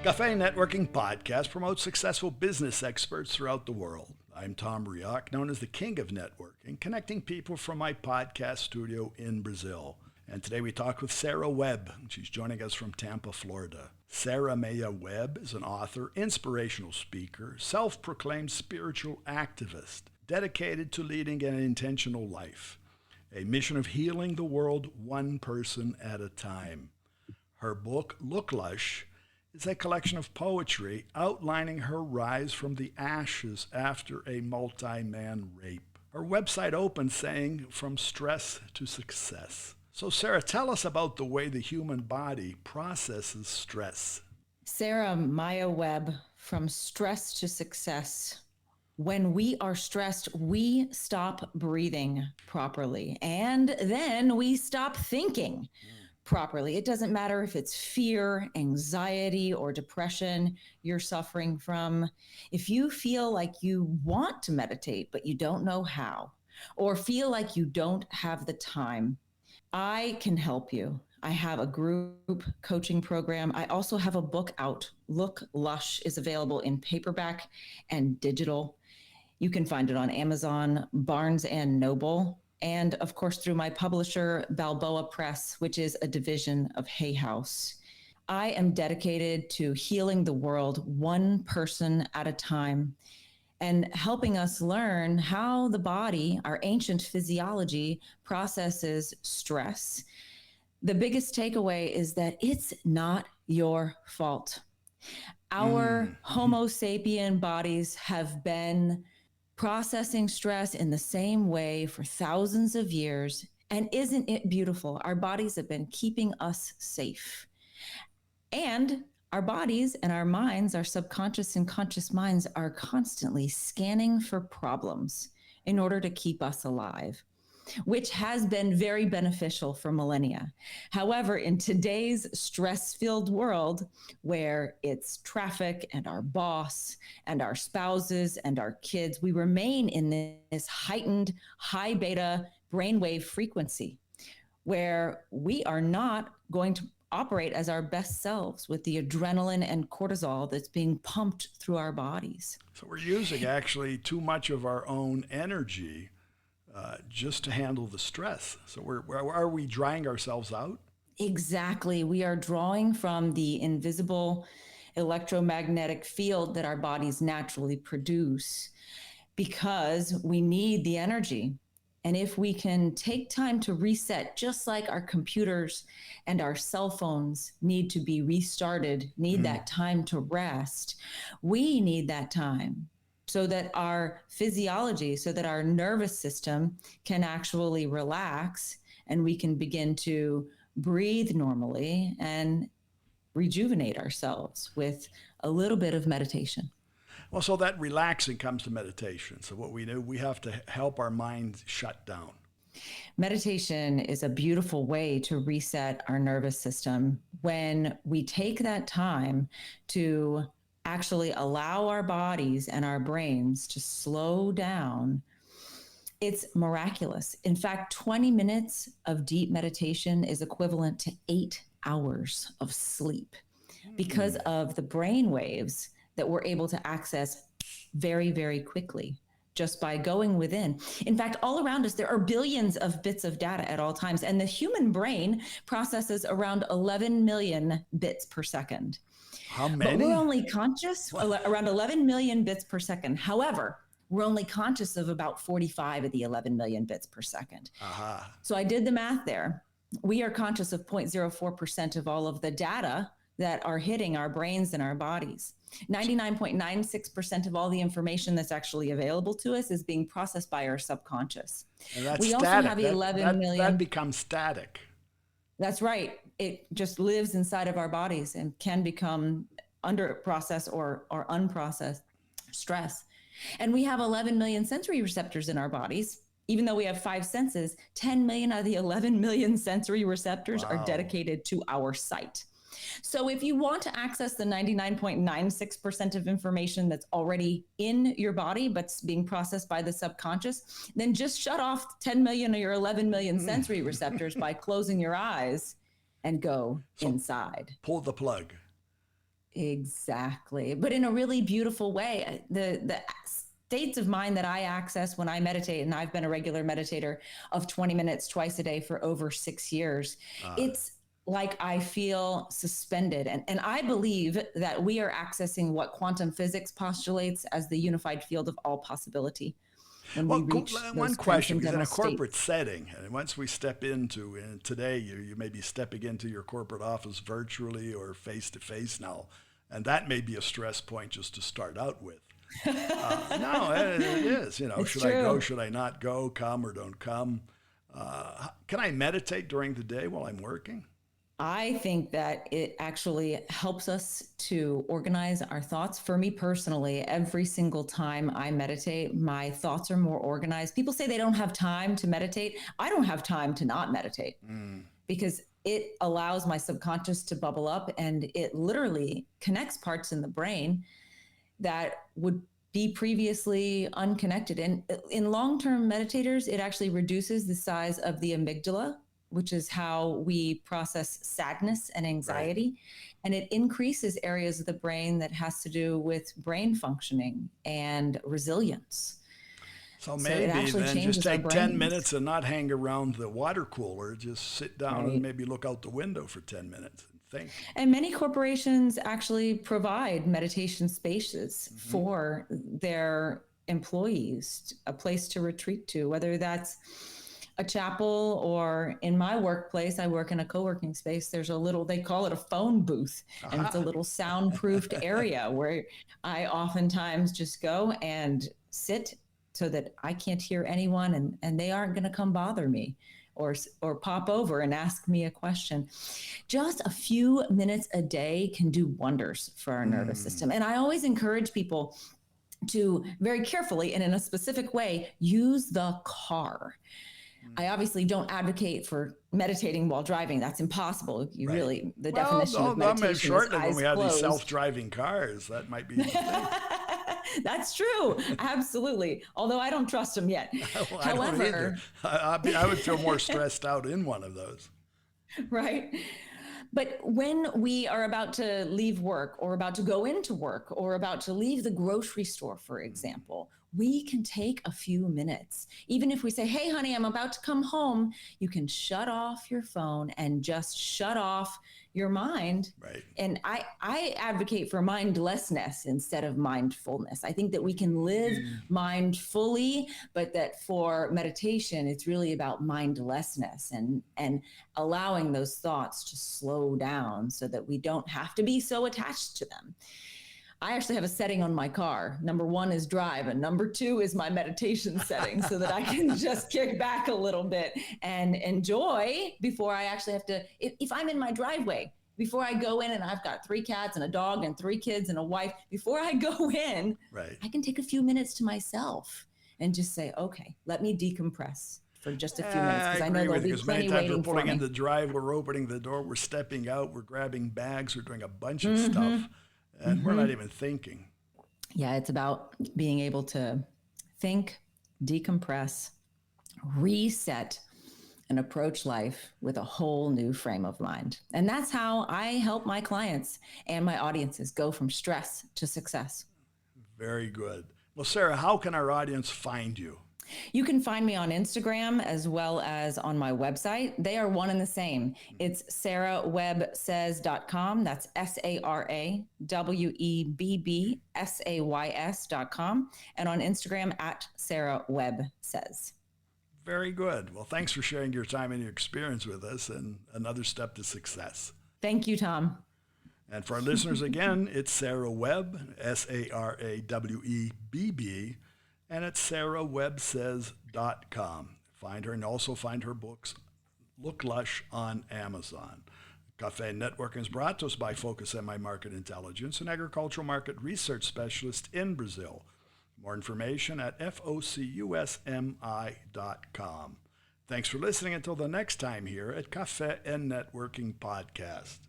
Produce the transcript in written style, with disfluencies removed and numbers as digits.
Café and Networking Podcast promotes successful business experts throughout the world. I'm Tom Reaoch, known as the King of Networking, connecting people from my podcast studio in Brazil. And today we talk with Sara Webb. She's joining us from Tampa, Florida. Sara Maya Webb is an author, inspirational speaker, self-proclaimed spiritual activist, dedicated to leading an intentional life, a mission of healing the world one person at a time. Her book, Look Lush, is a collection of poetry outlining her rise from the ashes after a multi-man rape. Her website opens saying, "From stress to success." So Sara, tell us about the way the human body processes stress. Sara Maya Webb, From Stress to Success. When we are stressed, we stop breathing properly, and then we stop thinking properly. It doesn't matter if it's fear, anxiety, or depression you're suffering from. If you feel like you want to meditate, but you don't know how, or feel like you don't have the time, I can help you. I have a group coaching program. I also have a book out. Look Lush is available in paperback and digital. You can find it on Amazon, Barnes and Noble, and of course through my publisher, Balboa Press, which is a division of Hay House. I am dedicated to healing the world one person at a time and helping us learn how the body, our ancient physiology, processes stress. The biggest takeaway is that it's not your fault. Our Homo sapien bodies have been processing stress in the same way for thousands of years. And isn't it beautiful? Our bodies have been keeping us safe. And our bodies and our minds, our subconscious and conscious minds, are constantly scanning for problems in order to keep us alive, which has been very beneficial for millennia. However, in today's stress-filled world, where it's traffic and our boss and our spouses and our kids, we remain in this heightened high beta brainwave frequency where we are not going to operate as our best selves with the adrenaline and cortisol that's being pumped through our bodies. So we're using actually too much of our own energy just to handle the stress. So are we drying ourselves out? Exactly. We are drawing from the invisible electromagnetic field that our bodies naturally produce because we need the energy. And if we can take time to reset, just like our computers and our cell phones need to be restarted, need that time to rest, we need that time so that our physiology, so that our nervous system can actually relax and we can begin to breathe normally and rejuvenate ourselves with a little bit of meditation. Well, so that relaxing comes to meditation. So what we do, we have to help our mind shut down. Meditation is a beautiful way to reset our nervous system when we take that time to actually allow our bodies and our brains to slow down. It's miraculous. In fact, 20 minutes of deep meditation is equivalent to 8 hours of sleep because of the brain waves that we're able to access very, very quickly just by going within. In fact, all around us, there are billions of bits of data at all times, and the human brain processes around 11 million bits per second. How many? But we're only conscious around 11 million bits per second. However, we're only conscious of about 45 of the 11 million bits per second. So I did the math there. We are conscious of 0.04% of all of the data that are hitting our brains and our bodies. 99.96% of all the information that's actually available to us is being processed by our subconscious. And that's we static. Also have 11 million. That becomes static. That's right. It just lives inside of our bodies and can become under process or unprocessed stress. And we have 11 million sensory receptors in our bodies. Even though we have 5 senses, 10 million of the 11 million sensory receptors are dedicated to our sight. So if you want to access the 99.96% of information that's already in your body, but's being processed by the subconscious, then just shut off 10 million of your 11 million sensory receptors by closing your eyes and go inside. Pull the plug. Exactly. But in a really beautiful way. The states of mind that I access when I meditate, and I've been a regular meditator of 20 minutes twice a day for over 6 years, it's like I feel suspended. And I believe that we are accessing what quantum physics postulates as the unified field of all possibility when we reach one those question, because in transcendental a corporate states. setting, and once we step into, and today you may be stepping into your corporate office virtually or face to face now, and that may be a stress point just to start out with. No, it is. It's Should true. I go? Should I not go? Come or don't come? Can I meditate during the day while I'm working? I think that it actually helps us to organize our thoughts. For me personally, every single time I meditate, my thoughts are more organized. People say they don't have time to meditate. I don't have time to not meditate because it allows my subconscious to bubble up, and it literally connects parts in the brain that would be previously unconnected. And in long-term meditators, it actually reduces the size of the amygdala, which is how we process sadness and anxiety. Right. And it increases areas of the brain that has to do with brain functioning and resilience. So maybe then just take 10 minutes and not hang around the water cooler. Just sit down and maybe look out the window for 10 minutes and think. And many corporations actually provide meditation spaces for their employees, a place to retreat to, whether that's a chapel, or in my workplace, I work in a co-working space. There's a little, they call it a phone booth, and it's a little soundproofed area where I oftentimes just go and sit so that I can't hear anyone, and they aren't going to come bother me or pop over and ask me a question. Just a few minutes a day can do wonders for our nervous system. And I always encourage people to very carefully and in a specific way use the car. I obviously don't advocate for meditating while driving. That's impossible. You really, the definition of meditation is eyes when we have closed. These self-driving cars, that might be the thing. That's true. Absolutely. Although I don't trust them yet. Well, however, I would feel more stressed out in one of those. Right. But when we are about to leave work, or about to go into work, or about to leave the grocery store, for example, we can take a few minutes. Even if we say, hey, honey, I'm about to come home, you can shut off your phone and just shut off your mind. Right. And I advocate for mindlessness instead of mindfulness. I think that we can live mindfully, but that for meditation, it's really about mindlessness and allowing those thoughts to slow down so that we don't have to be so attached to them. I actually have a setting on my car. Number 1 is drive, and number 2 is my meditation setting, so that I can just kick back a little bit and enjoy before I actually have to, if I'm in my driveway, before I go in and I've got 3 cats and a dog and 3 kids and a wife, before I go in, I can take a few minutes to myself and just say, okay, let me decompress for just a few minutes, because I know there'll be plenty waiting for me. We're pulling in the drive, we're opening the door, we're stepping out, we're grabbing bags, we're doing a bunch of stuff. And we're not even thinking. Yeah, it's about being able to think, decompress, reset, and approach life with a whole new frame of mind. And that's how I help my clients and my audiences go from stress to success. Very good. Well, Sara, how can our audience find you? You can find me on Instagram as well as on my website. They are one and the same. It's SaraWebbSays.com. That's SaraWebbSays.com. And on Instagram at Sara Webb Says. Very good. Well, thanks for sharing your time and your experience with us, and another step to success. Thank you, Tom. And for our listeners, again, it's Sara Webb, SaraWebb, and it's SaraWebbSays.com. Find her, and also find her books, Look Lush, on Amazon. Café and Networking is brought to us by Focus MI Market Intelligence, an agricultural market research specialist in Brazil. More information at FOCUSMI.com. Thanks for listening until the next time here at Café and Networking Podcast.